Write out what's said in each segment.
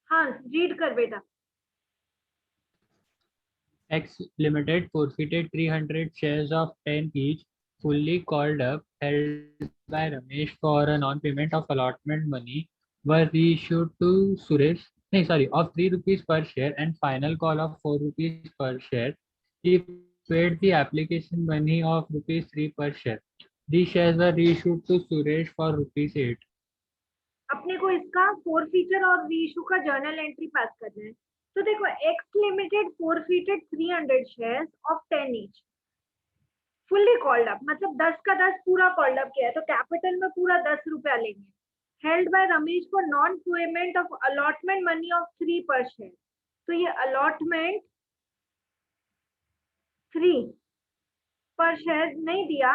हाँ रीड कर बेटा। X Limited forfeited 300 shares of 10 each, fully called up, held by Ramesh for a non-payment of allotment money, were reissued to Suresh, no, sorry, of 3 rupees per share and final call of 4 rupees per share. He paid the application money of rupees 3 per share. These shares were reissued to Suresh for rupees 8. अपने को इसका forfeiture और reissue का journal entry pass करना है। तो देखो X limited forfeited 300 shares of 10 each, fully called up, मतलब 10 का 10 पूरा कॉल्ड अप किया है, तो कैपिटल में पूरा 10 रुपया लेंगे। Held by Ramesh for non payment of allotment money of 3 पर शेयर। तो ये अलॉटमेंट 3 पर शेयर नहीं दिया,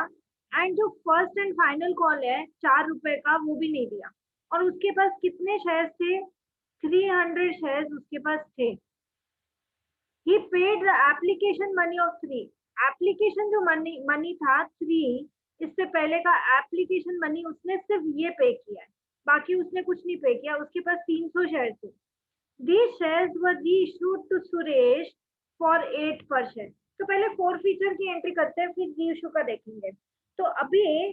एंड जो फर्स्ट एंड फाइनल कॉल है 4 रुपए का वो भी नहीं दिया। और उसके पास कितने शेयर थे? 300 शेयर उसके पास थे। He paid the application money of 3। Application जो मनी था 3, इससे पहले का एप्लीकेशन मनी उसने सिर्फ ये पे किया है, बाकी उसने कुछ नहीं पे किया। उसके पास 300 शेयर थे। These shares were reissued to Suresh for 8 per share. तो पहले फोर फीचर की एंट्री करते हैं, फिर रीइश्यू का देखेंगे। तो अभी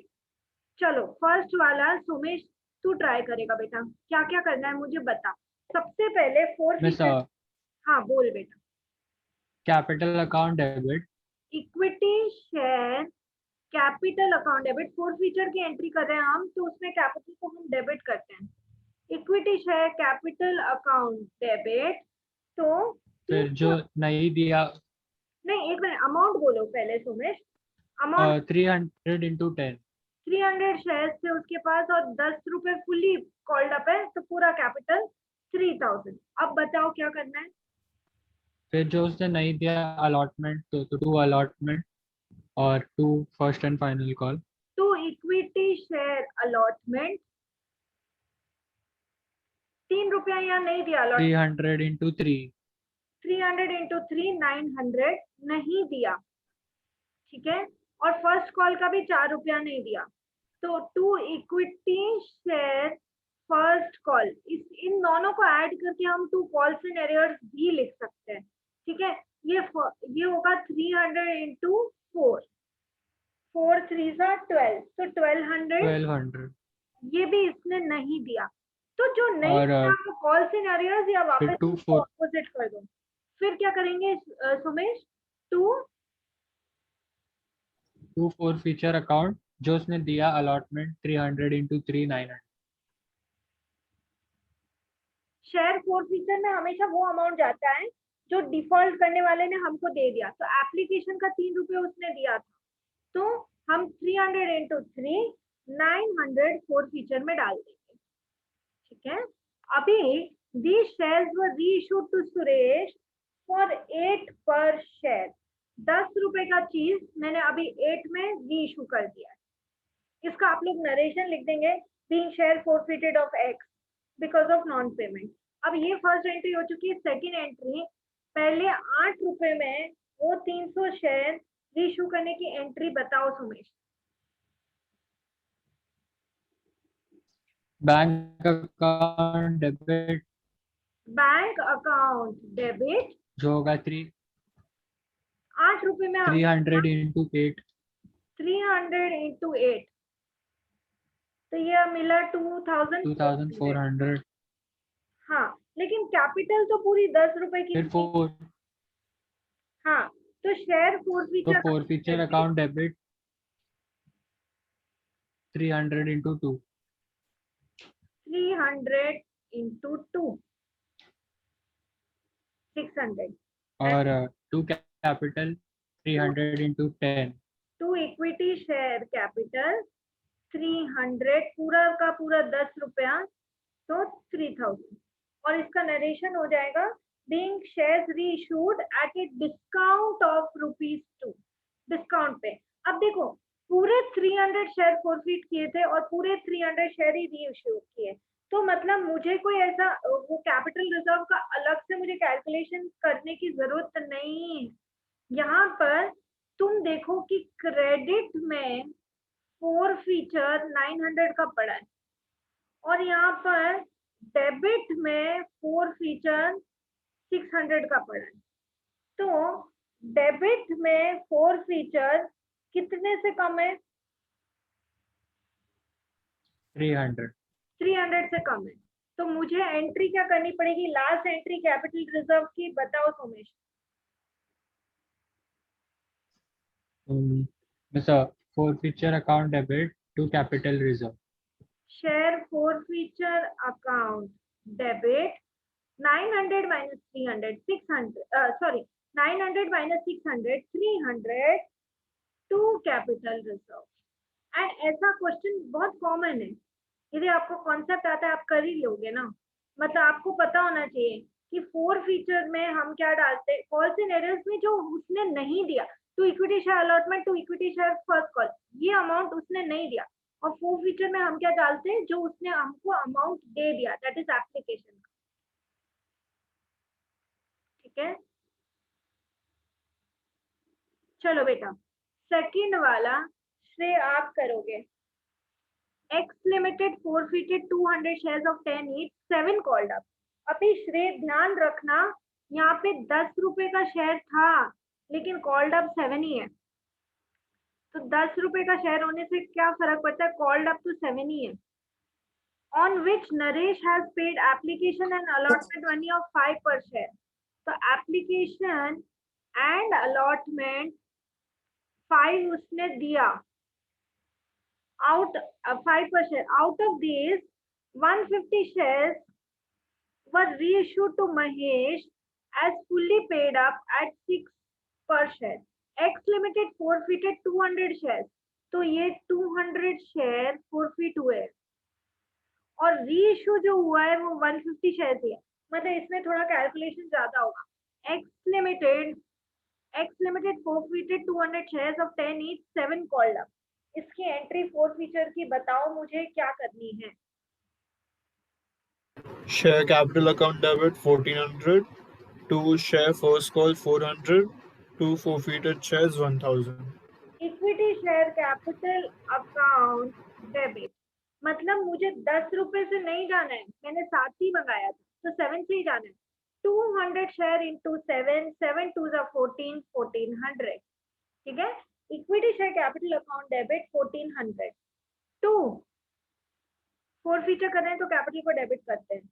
चलो फर्स्ट वाला सुमेश तू ट्राई करेगा बेटा, क्या क्या करना है मुझे बता। सबसे पहले फोर Miss फीचर। हाँ बोल बेटा। capital account debit. Equity share capital account debit, four feature की एंट्री कर रहे हैं हम, तो उसमें कैपिटल को हम डेबिट करते हैं। Equity share capital account debit. तो फिर जो नहीं दिया नहीं एक मिनट, अमाउंट बोलो पहले सुमेश। Amount 300 into 10. 300 शेयर्स थे उसके पास और 10 रुपए फुल्ली कॉल्ड अप है, तो पूरा कैपिटल 3000। अब बताओ क्या करना है। फिर जो उसने नहीं दिया अलॉटमेंट, तो 2 अलॉटमेंट और 2 first and final call. To equity share allotment, 3 रुपया यहाँ नहीं दिया अलॉट। 300 into 3. 300 इंटू 3 900 नहीं दिया, ठीक है। और फर्स्ट कॉल का भी 4 रुपया नहीं दिया। तो to equity share first call, इस इन दोनों को ऐड करके हम टू कॉल्स एंड एरियर्स भी लिख सकते हैं, ठीक है। ये होगा 300 इंटू 4, 4 3 12, तो 1200। 1200. ये भी इसने नहीं दिया, तो जो नहीं और दिया वो कॉल्स इन एरियर्स या फिर वापस 2 4 ऑपोजिट कर दो। फिर क्या करेंगे सुमेश? टू 2 4 फीचर अकाउंट जो उसने दिया allotment 300 into 3 900. Share four feature में हमेशा वो अमाउंट जाता है जो डिफॉल्ट करने वाले ने हमको दे दिया। तो एप्लीकेशन का 3 रुपये उसने दिया था, तो हम 300 इंटू 3 900 फोर फीचर में डाल देंगे, ठीक है। अभी the shares were reissued to Suresh for 8 per share. 10 रुपए का चीज मैंने अभी 8 में रीइश्यू कर दिया है। इसका आप लोग नरेशन लिख देंगे, being share forfeited of x because of non payment. अब ये फर्स्ट एंट्री हो चुकी है। सेकंड एंट्री, पहले 8 रुपए में वो 300 शेयर रीइश्यू करने की एंट्री बताओ Sumesh. Bank account debit bank account debit जो होगा 3 8 रुपए में 300 into 8. 300 इंटू 8, तो ये मिला 2400। 2400. हाँ लेकिन कैपिटल तो पूरी 10 रुपए की फिर थी। 4 हाँ तो शेयर फोर तो feature 4 feature account debit 300 into 2. 300 into 2 600 और 2 capital 300 into 10. To equity share capital 300 पूरा का पूरा 10 रुपया, तो 3000। और इसका नरेशन हो जाएगा being shares reissued at a discount of ₹2 discount पे। अब देखो पूरे 300 शेयर फॉरफिट किए थे और पूरे 300 शेयर ही रीइश्यू किए, तो मतलब मुझे कोई ऐसा वो कैपिटल रिजर्व का अलग से मुझे कैलकुलेशन करने की जरूरत नहीं है। यहाँ पर तुम देखो कि क्रेडिट में फोर फीचर 900 का पड़ा है, और यहाँ पर डेबिट में 4 फीचर 600 का पड़ा है, तो डेबिट में 4 फीचर कितने से कम है? 300. 300 से कम है, तो मुझे एंट्री क्या करनी पड़ेगी? लास्ट एंट्री कैपिटल रिजर्व की बताओ Somesh. Mr. Forfeiture account debit to capital reserve. Share forfeiture account debit 900 minus 300 600 sorry 900 minus 600 300 to capital reserve। And ऐसा क्वेश्चन बहुत कॉमन है, यदि आपको कॉन्सेप्ट आता है आप कर ही लोगे ना। मतलब आपको पता होना चाहिए कि 4 फीचर में हम क्या डालते हैं, कॉल सिनेरियोस में जो उसने नहीं दिया, to equity share allotment to equity share first call, ये अमाउंट उसने नहीं दिया, और 4 फीचर में हम क्या डालते हैं, जो उसने हमको अमाउंट दे दिया, दैट इज एप्लीकेशन। ठीक है, चलो बेटा सेकंड वाला श्रेय आप करोगे। X Limited forfeited 200 shares of 10 each, 7 called up। अभी श्रेय ध्यान रखना, यहाँ पे 10 रुपए का शेयर था लेकिन कॉल्ड अप 7 ही है, तो 10 रुपए का शेयर होने से क्या फर्क पड़ता है, कॉल्ड अप तो 7 ही है। On which Naresh has paid application and allotment money of 5 per share, तो application and allotment 5 उसने दिया, out 5 per share, out of these 150 shares were reissued to Mahesh as fully paid up at 6 per share। X Limited forfeited 200 shares, तो ये 200 share forfeit हुए, और reissue जो हुआ है वो 150 शेयर है, मतलब इसमें थोड़ा कैलकुलेशन ज्यादा होगा। X Limited forfeited 200 shares of 10 each, 7 called up। इसकी एंट्री 4 फीचर की बताओ मुझे क्या करनी है। Share capital account debit 1400, to share first call 400, to forfeited shares 1000. Equity share capital account debit, मतलब मुझे 10 रुपए से नहीं जाना है, मैंने 7 ही मंगाया था तो 7 से ही जाना है। 200 शेयर इंटू 7, 7 2 14, 1400। ठीक है, equity share capital account debit 1400 to 4 feature कर रहे हैं तो कैपिटल को डेबिट करते हैं,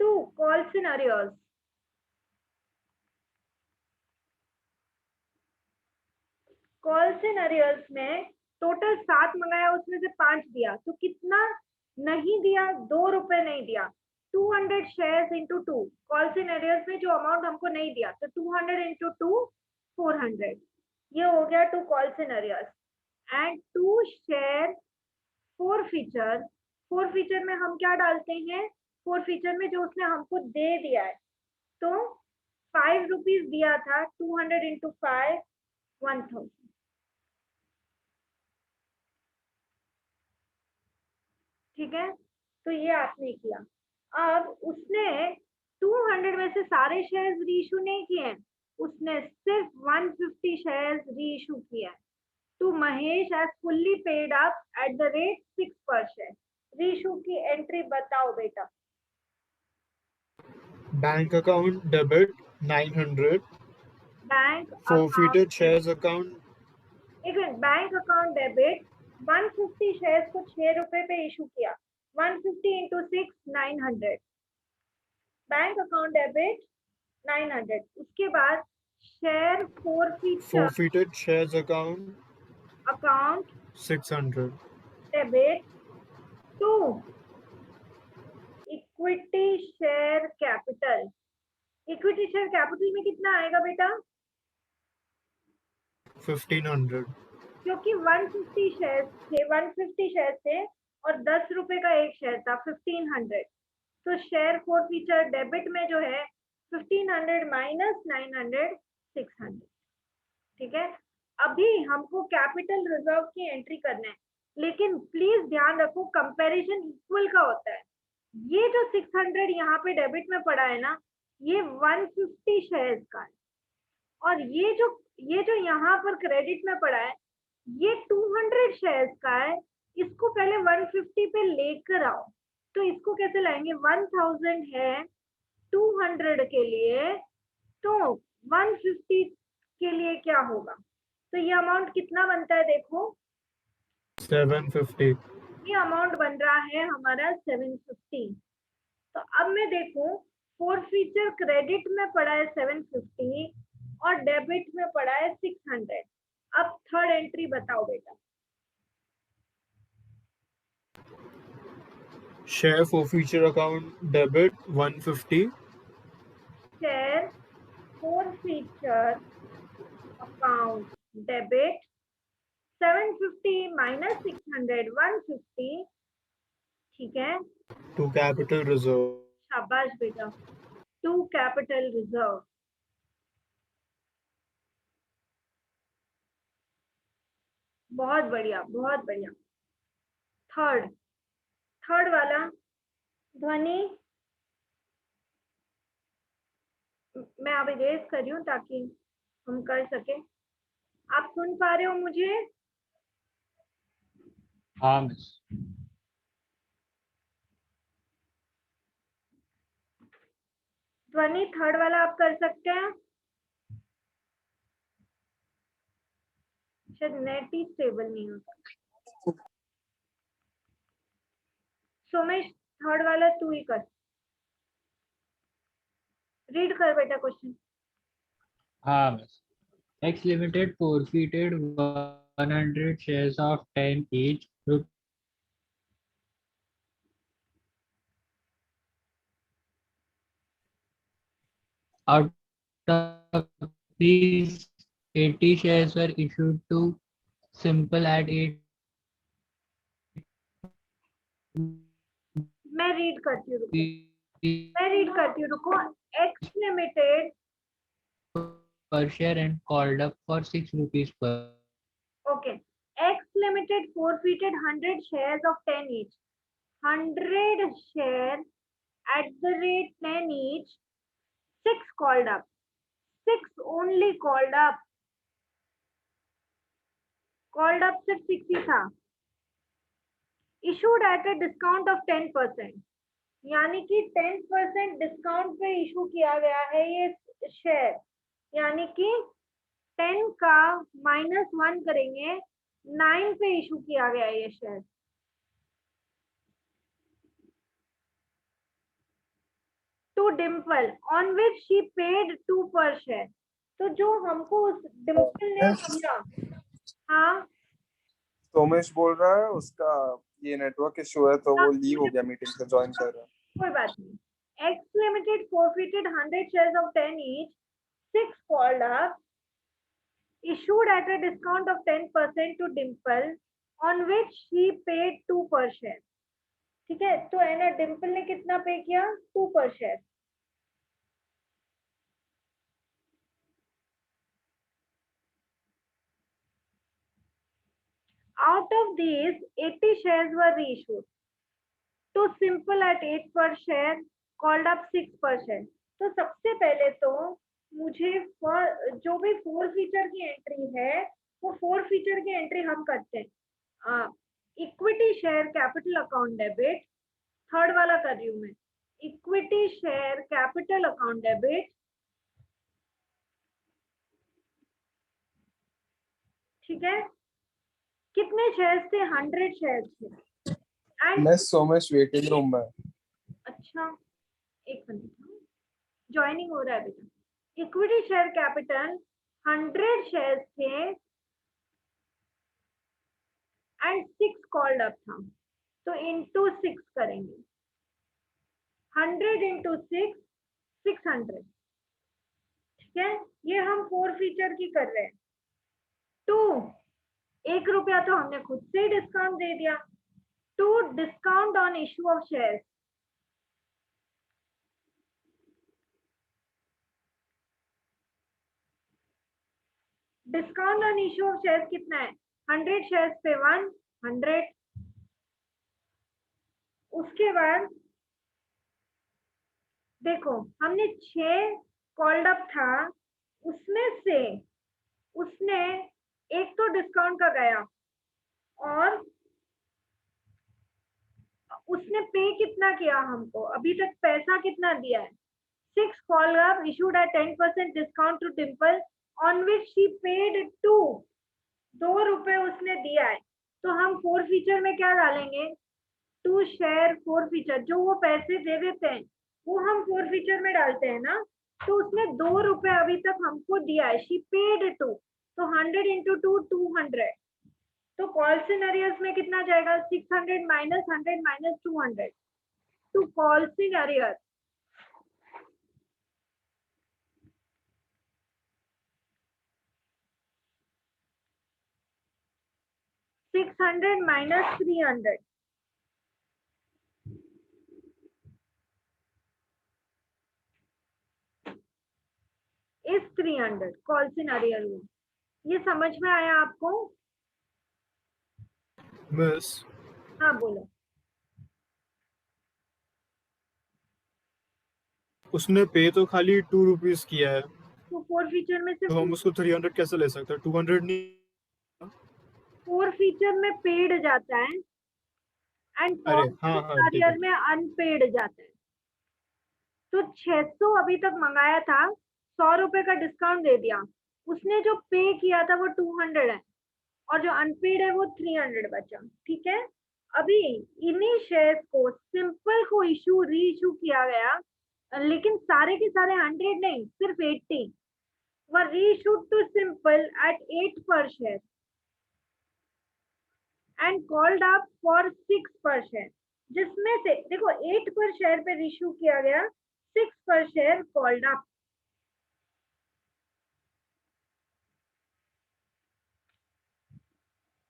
to call scenarios, call scenarios में टोटल 7 मंगाया, उसमें से 5 दिया, तो कितना नहीं दिया, 2 रुपए नहीं दिया। 200 शेयर्स इंटू 2, कॉल सिनेरियोस में जो अमाउंट हमको नहीं दिया, तो 200 इंटू 2 400, ये हो गया to call scenarios. And to share 4 feature, 4 feature में हम क्या डालते हैं, 4 फीचर में जो उसने हमको दे दिया है, तो 5 रुपीज दिया था, 200 इंटू 5 1000। ठीक है, तो ये आपने किया। अब उसने 200 में से सारे शेयर्स रीइश्यू नहीं किए हैं, उसने सिर्फ 150 शेयर्स रीइश्यू किया है, to Mahesh as fully paid up at the rate 6 per share. Reissue की एंट्री बताओ बेटा। Bank account debit 900, bank forfeited account, shares account एक minute, bank account debit 150 shares को 6 रुपए पे इशू किया, 150 इंटू 6 900, बैंक अकाउंट डेबिट 900। उसके बाद share forfeited shares account account 600. Debit to equity share capital. Equity share capital में कितना आएगा बेटा, 1500. क्योंकि 150 शेयर थे, 150 शेयर थे और 10 रुपए का एक शेयर था, 1500, तो शेयर फोर फीचर डेबिट में जो है 1500 माइनस 900 600। ठीक है, अभी हमको कैपिटल रिजर्व की एंट्री करना है, लेकिन प्लीज ध्यान रखो कंपैरिजन इक्वल का होता है। ये जो 600 यहाँ पे डेबिट में पड़ा है ना, ये 150 शेयर्स का है, और ये जो यहाँ पर क्रेडिट में पड़ा है ये 200 शेयर्स का है, इसको पहले 150 पे लेकर आओ, तो इसको कैसे लाएंगे? 1000 है 200 के लिए, तो 150 के लिए क्या होगा? तो ये अमाउंट कितना बनता है? देखो 750. ये अमाउंट बन रहा है हमारा 750। तो अब मैं देखूं, फोर फीचर क्रेडिट में पड़ा है 750 और डेबिट में पड़ा है 600। अब थर्ड एंट्री बताओ बेटा। Share forfeiture account debit 150. Share four feature account debit 750 minus 600 150। ठीक है, To capital reserve. शाबाश बेटा, टू कैपिटल रिजर्व। बहुत बढ़िया, बहुत बढ़िया। थर्ड, थर्ड वाला ध्वनि मैं अब इरेज कर रही हूँ ताकि हम कर सके। आप सुन पा रहे हो मुझे? हाँ मिस। ध्वनि थर्ड वाला आप कर सकते हैं? शायद नेट ही स्टेबल नहीं होता। सोमेश थर्ड वाला तू ही कर, रीड कर बेटा क्वेश्चन। हाँ miss. X Limited forfeited 100 shares of 10 each out of these 80 shares were issued to Simple at 8 मैं रीड करती हूँ, रुको, मैं रीड करती हूँ, रुको। X limited per share and called up for 6 rupees per. Okay. X Limited forfeited 100 shares of 10 each. 100 share at the rate 10 each. 6 called up. 6 only called up. Called up सिर्फ 6 ही था. Issued at a discount of 10%. यानी कि 10% discount पे issue किया गया है ये share, यानी कि 10 का -1 करेंगे, 9 पे इशू किया गया ये share. To Dimple on which she paid 2 per share. तो जो हमको उस डिम्पल ने दिया, हाँ सोमेश बोल रहा है उसका ये नेटवर्क इशू है तो वो लीव हो गया, मीटिंग से ज्वाइन कर रहा है। कोई बात नहीं। X limited forfeited 100 shares of 10 each, 6 called up, issued at a discount of 10% to Dimple, on which she paid 2 per share। ठीक है, तो है ना, डिम्पल ने कितना पे किया? 2 per share. Out of these, 80 shares were reissued to Simple at 8 per share, called up 6 per share। तो सबसे पहले तो मुझे जो भी 4 फीचर की एंट्री है वो 4 फीचर की एंट्री हम करते हैं। Equity share capital account debit, third वाला कर रही हूँ मैं। Equity share capital account debit, ठीक है। कितने शेयर्स थे? 100 शेयर्स थे। एंड मैं सोमेश वेटिंग रूम में। अच्छा, एक मिनट, ज्वाइनिंग हो रहा है बेटा। इक्विटी शेयर कैपिटल 100 शेयर्स थे एंड 6 कॉल्ड अप था, तो इंटू 6 करेंगे। 100 इंटू 6 600। ठीक है, ये हम 4 फीचर की कर रहे हैं। 2 1 रुपया तो हमने खुद से ही डिस्काउंट दे दिया। 2 discount on issue of shares, discount on issue of shares कितना है? 100 शेयर्स पे 100। उसके बाद देखो, हमने 6 कॉल्ड अप था, उसमें से उसने एक तो डिस्काउंट का गया और उसने पे कितना किया हमको, अभी तक पैसा कितना दिया है, 6 call up issued at 10% discount to Dimple on which she paid 2, 2 रुपए उसने दिया है। तो हम फोर फीचर में क्या डालेंगे, टू शेयर फोर फीचर, जो वो पैसे दे देते हैं वो हम फोर फीचर में डालते हैं ना। तो उसने 2 रुपए अभी तक हमको दिया है, शी पेड 2, तो 100 इंटू 2 200। तो कॉल सिनेरियोस में कितना जाएगा, 600 minus 100 minus 200 to call scenarios. 600 minus 300 is 300 call scenario में। ये समझ में आया आपको? मिस हाँ बोलो। उसने पे तो खाली 2 रुपीज किया है, तो फोर फीचर में से तो हम उसको 300 कैसे ले सकते हैं? 200 नहीं। फोर फीचर में पेड जाता है एंड अरे कॉल हाँ हाँ ठीक सिनेरियो है। में अनपेड जाता है। तो 600 अभी तक मंगाया था, 100 रुपए का डिस्काउंट दे दिया, उसने जो पे किया था वो 200 है और जो अनपेड है वो 300 बचा। ठीक है, अभी इन्हीं शेयर्स को सिंपल को री इशू किया गया, लेकिन सारे के सारे 100 नहीं, सिर्फ 80 were reissued to Simple at 8 per share and called up for 6 per share, जिसमें से देखो 8 पर शेयर पे इशू किया गया, 6 पर शेयर कॉल्ड अप।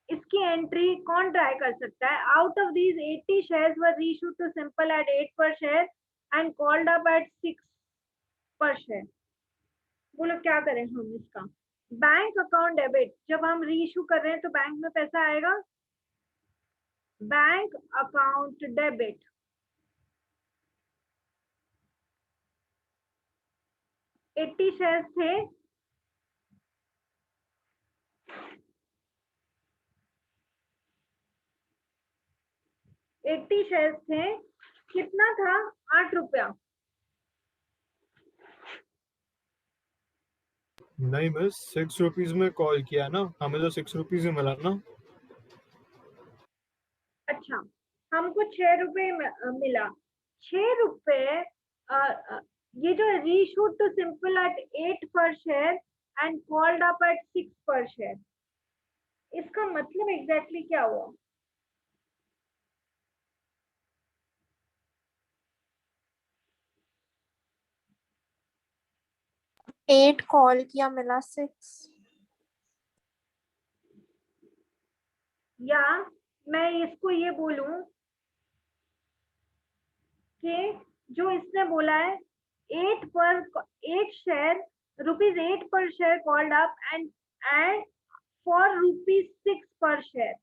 इसकी एंट्री कौन ट्राई कर सकता है? Out of these 80 shares were reissued to simple at 8 per share and called up at 6 per share. बोलो क्या करें हम इसका? बैंक अकाउंट डेबिट, जब हम रीइश्यू कर रहे हैं तो बैंक में पैसा आएगा, bank account debit. Eighty shares थे, एट्टी शेयर्स थे, कितना था, 8 रुपया। नहीं मिस, 6 रुपीज में कॉल किया ना, हमें तो 6 रुपीज ही मिला ना। अच्छा, हमको 6 रुपए मिला, 6 रुपए। ये जो reshoot to simple at 8 per share and called up at 6 per share, इसका मतलब एग्जैक्टली क्या हुआ? 8 कॉल किया, मिला 6। या मैं इसको ये बोलूं कि जो इसने बोला है 8 पर 8 share, ₹8 per share called up and for ₹6 per share,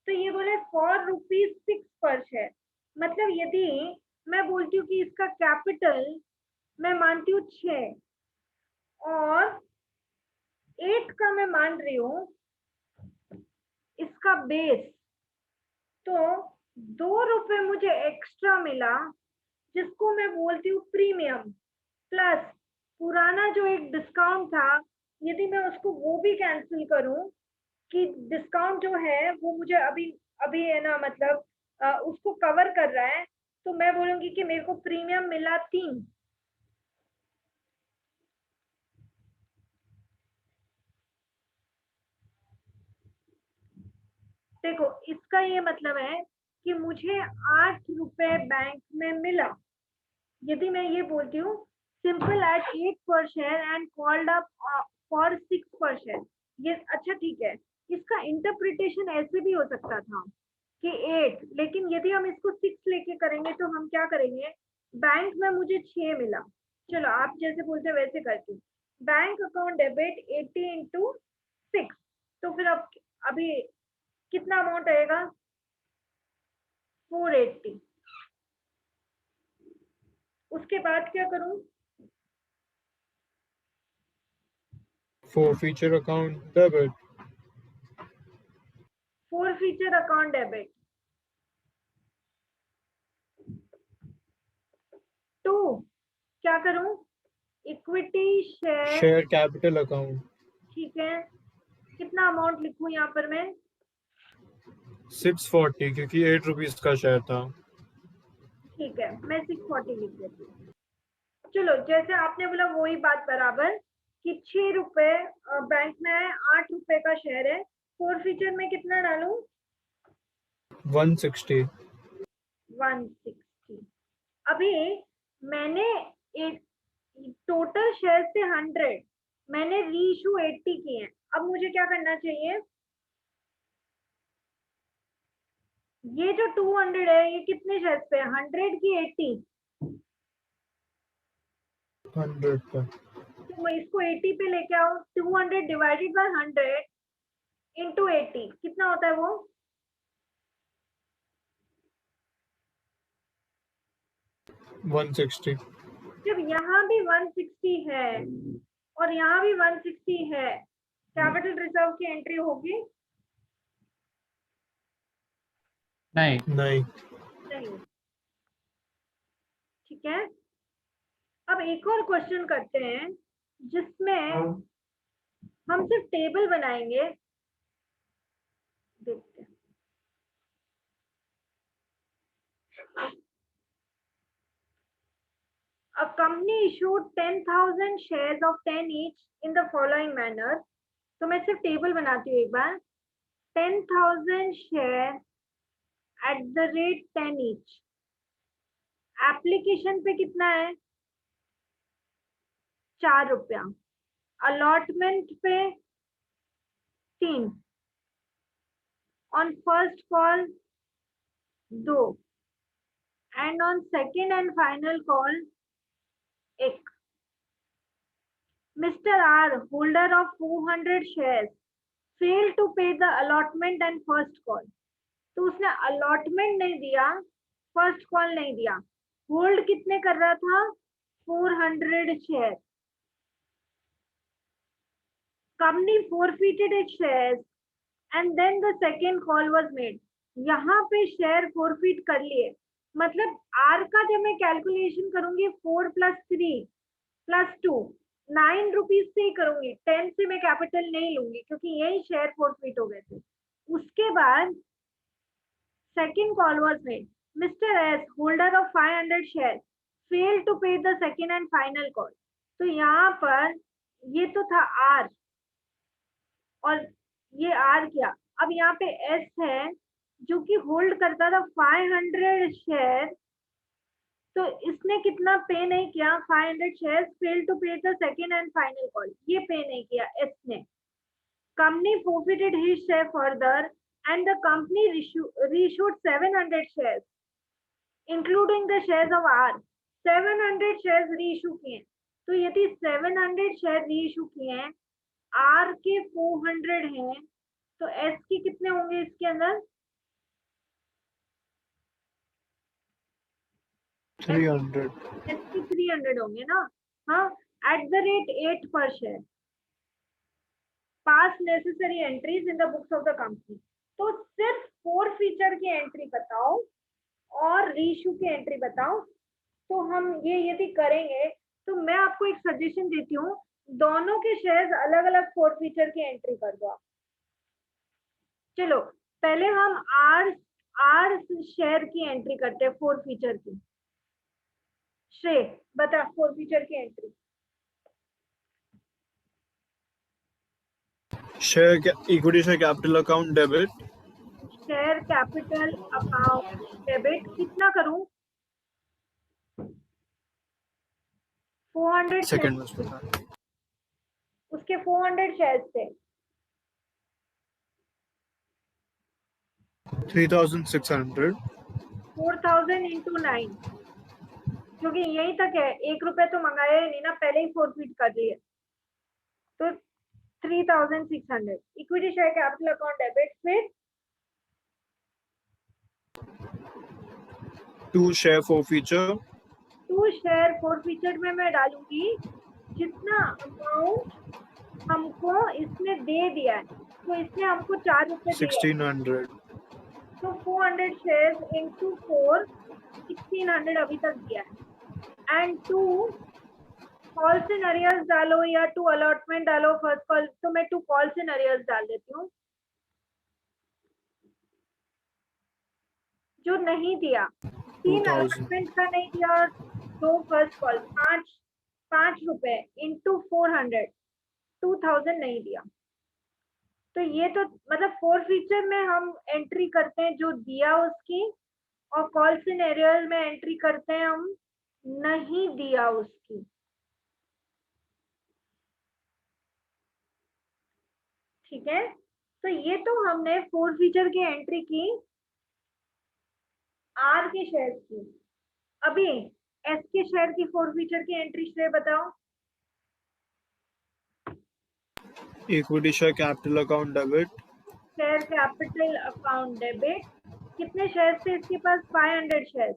तो ये बोले फॉर ₹6 पर शेयर। मतलब यदि मैं बोलती हूँ कि इसका कैपिटल मैं मानती हूँ 6 और 8 का मैं मान रही हूँ इसका बेस, तो 2 रुपए मुझे एक्स्ट्रा मिला, जिसको मैं बोलती हूँ प्रीमियम, प्लस पुराना जो एक डिस्काउंट था, यदि मैं उसको वो भी कैंसिल करूं कि डिस्काउंट जो है वो मुझे अभी अभी है ना, मतलब उसको कवर कर रहा है, तो मैं बोलूंगी कि मेरे को प्रीमियम मिला 3। देखो इसका ये मतलब है कि मुझे 8 रुपए बैंक में मिला, यदि मैं ये बोलती हूँ simple at 8 per share and called up for 6 per share. ये अच्छा ठीक है, इसका इंटरप्रिटेशन ऐसे भी हो सकता था कि 8, लेकिन यदि हम इसको 6 लेके करेंगे तो हम क्या करेंगे, बैंक में मुझे 6 मिला, चलो आप जैसे बोलते हैं वैसे करती हूँ, बैंक अकाउंट डेबिट 80 इंटू 6, तो फिर अब अभी कितना अमाउंट आएगा, 480। उसके बाद क्या करूं, for feature account debit. Four feature account debit, 2 क्या करूं? Equity share, share capital account ठीक है। कितना अमाउंट लिखूं यहाँ पर मैं? 640 क्योंकि 8 रुपीज का शेयर था। ठीक है, मैं 640 लिख देती हूँ। चलो, जैसे आपने बोला वही बात बराबर कि 6 रुपए बैंक में है, 8 रुपए का शेयर है। फोर फीचर में कितना डालूं? 160 160। अभी मैंने टोटल शेयर से 100, मैंने रीइशू 80 किए हैं। अब मुझे क्या करना चाहिए? ये जो 200 है ये कितने शेयर पे है? 100 की 80? 100 का। तो मैं इसको 80 पे लेके आऊं। 200 डिवाइडेड बाय 100 इंटू 80 कितना होता है वो? वन 160। जब यहाँ भी 160 है और यहाँ भी 160 है, कैपिटल रिजर्व की एंट्री होगी? नहीं। नहीं। नहीं। ठीक है, अब एक और क्वेश्चन करते हैं जिसमें हम सिर्फ टेबल बनाएंगे। देखते हैं। A company issued 10,000 shares of 10 each in the following manner. तो मैं सिर्फ टेबल बनाती हूँ एक बार। 10,000 share at the rate 10 each। Application पे कितना है? 4 रुपया। अलॉटमेंट पे 3। On first call 2 and on second and final call 1। Mr. R, holder of 400 shares, failed to pay the allotment and first call। तो उसने allotment नहीं दिया, first call नहीं दिया। होल्ड कितने कर रहा था? 400 share. Company forfeited its shares and then the second call was made। यहाँ पे शेयर forfeit कर लिए, मतलब R का जब मैं कैलकुलेशन करूंगी 4 + 3 + 2 9 रुपीज से ही करूंगी। 10 से मैं कैपिटल नहीं लूंगी क्योंकि यही शेयर forfeit हो गए थे। उसके बाद second call was made. Mister S, holder of 500 share, fail to pay the second and final call. तो यहाँ पर ये तो था आर और ये आर क्या? अब यहाँ पे एस है जो कि होल्ड करता था 500 शेयर, तो इसने कितना पे नहीं किया? 500 shares, fail to pay the second and final call, ये पे नहीं किया एस ने। Company forfeited his share further and the company reissued 700 shares including the shares of R। 700 shares reissue किए। तो यदि 700 शेयर reissue किए हैं, R के 400 हैं, तो S के कितने होंगे इसके अंदर? 300। S के 300 होंगे ना? हाँ, at the rate 8 per share। Pass necessary entries in the books of the company. तो सिर्फ फोर फीचर की एंट्री बताओ और रीइश्यू की एंट्री बताओ। तो हम ये यदि करेंगे तो मैं आपको एक सजेशन देती हूँ, दोनों के शेयर्स अलग अलग फोर फीचर की एंट्री कर दो आप। चलो पहले हम आर शेयर की एंट्री करते हैं फोर फीचर की। श्रेय बता फोर फीचर की entry. Share equity share capital account debit. Share capital account debit कितना करूं? 400 सेकंड में उसके 400 शेयर्स थे। 3600। 4000 इंटू 9, क्योंकि यही तक है, 1 रुपए तो मंगाया ही नहीं ना, पहले ही फोरफीट कर लिए। तो 3600 equity share capital account debit. फिर 2 शेयर फॉरफीचर। 2 शेयर फॉरफीचर में मैं डालूंगी जितना अमाउंट हमको इसने दे दिया है। तो इसने हमको 4 रुपए दिए, 1600। तो 400 शेयर्स इंटू 4, 1600 अभी तक दिया है। And to calls in arrears डालो या टू अलॉटमेंट डालो फर्स्ट कॉल, तो मैं टू कॉल्स इन अरियर्स डाल देती हूँ। जो नहीं दिया, 3 2000 अलॉटमेंट का नहीं दिया और 2 फर्स्ट कॉल, 5 रुपए इंटू 400, 2000 नहीं दिया। तो ये तो मतलब 4 फीचर में हम एंट्री करते हैं जो दिया उसकी, और कॉल सिनेरियो में एंट्री करते हैं हम नहीं दिया उसकी। ठीक है, तो ये तो हमने 4 फीचर की एंट्री की आर के शेयर की। अभी एस के शेयर की 4 फीचर की एंट्री श्रेय बताओ। Equity share capital account debit, share capital account debit, कितने शेयर थे इसके पास? 500 शेयर,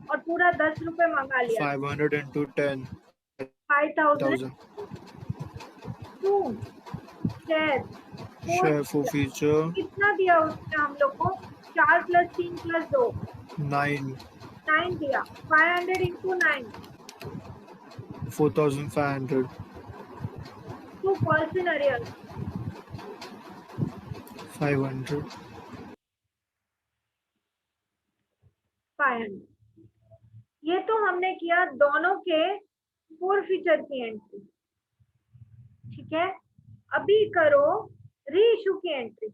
और पूरा 10 रुपए मंगा लिया, 500 into 10, 5000। 1000. To share Share for feature, कितना दिया उसने हम लोग को? 4 + 3 + 2, 9, 9 दिया। 500 into 9, 4500, to calls in arrears, 500. 500। ये तो हमने किया दोनों के 4 फीचर की एंट्री। ठीक है, अभी करो री इशू की एंट्री।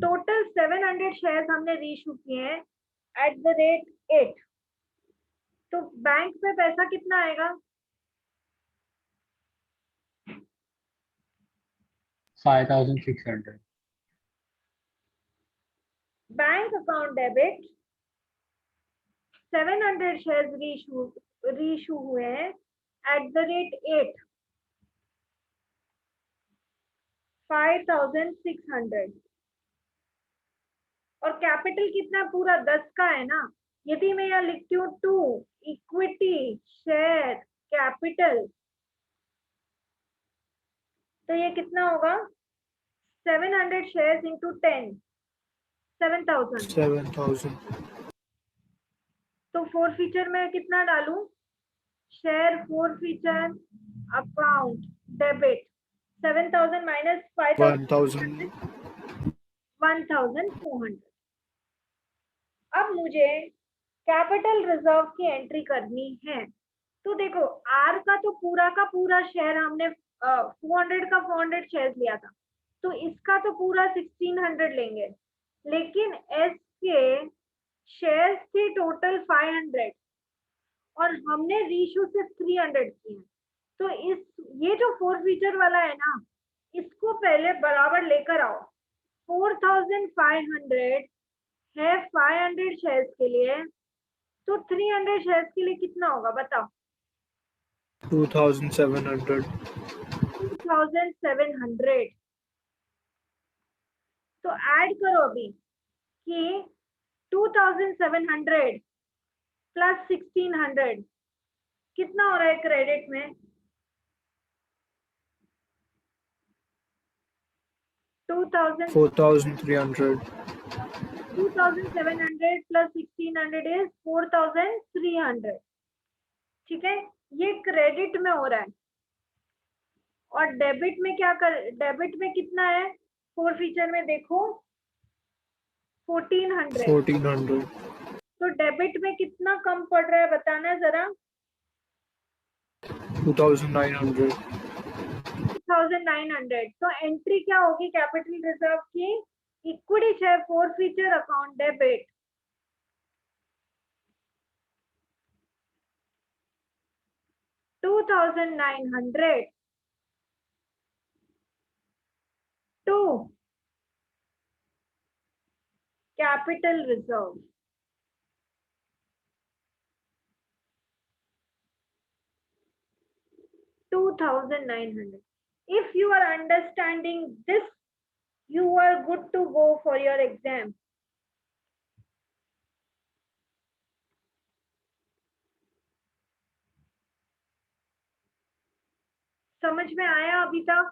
टोटल 700 शेयर्स हमने री इशू किए हैं @8। तो बैंक पे पैसा कितना आएगा? 5600. बैंक अकाउंट डेबिट 700 शेयर्स री इशू हुए हैं @8, 5600। और कैपिटल कितना? पूरा 10 का है ना। यदि मैं यहाँ लिखती हूँ 2 इक्विटी शेयर कैपिटल, तो ये कितना होगा? 700 शेयर्स इंटू 10, 7000। 7000. तो 4 फीचर में कितना डालूं? Share 4 feature account debit 7000 minus 1000. 1400। अब मुझे कैपिटल रिजर्व की एंट्री करनी है। तो देखो आर का तो पूरा का पूरा शेयर हमने 400 का 400 शेयर लिया था, तो इसका तो पूरा 1600 लेंगे। लेकिन एस के शेयर्स थे टोटल 500 और हमने रीशू सिर्फ 300 किए। तो इस ये जो 4 फीचर वाला है ना, इसको पहले बराबर लेकर आओ। 4500 है 500 शेयर्स के लिए, तो 300 शेयर्स के लिए कितना होगा बताओ? 2700. 2700। तो ऐड करो अभी कि 2700 प्लस 1600 कितना हो रहा है क्रेडिट में? 4300. 2700 प्लस 1600 इज 4300। ठीक है, ये क्रेडिट में हो रहा है। और डेबिट में क्या कर, डेबिट में कितना है 4 फीचर में? देखो 1400। 1400. तो डेबिट में कितना कम पड़ रहा है बताना जरा? 2900. 2900। तो एंट्री क्या होगी कैपिटल रिजर्व की? Equity share 4 feature account debit 2900 to capital reserve. $2,900. If you are understanding this, you are good to go for your exam. समझ में आया अभी तक?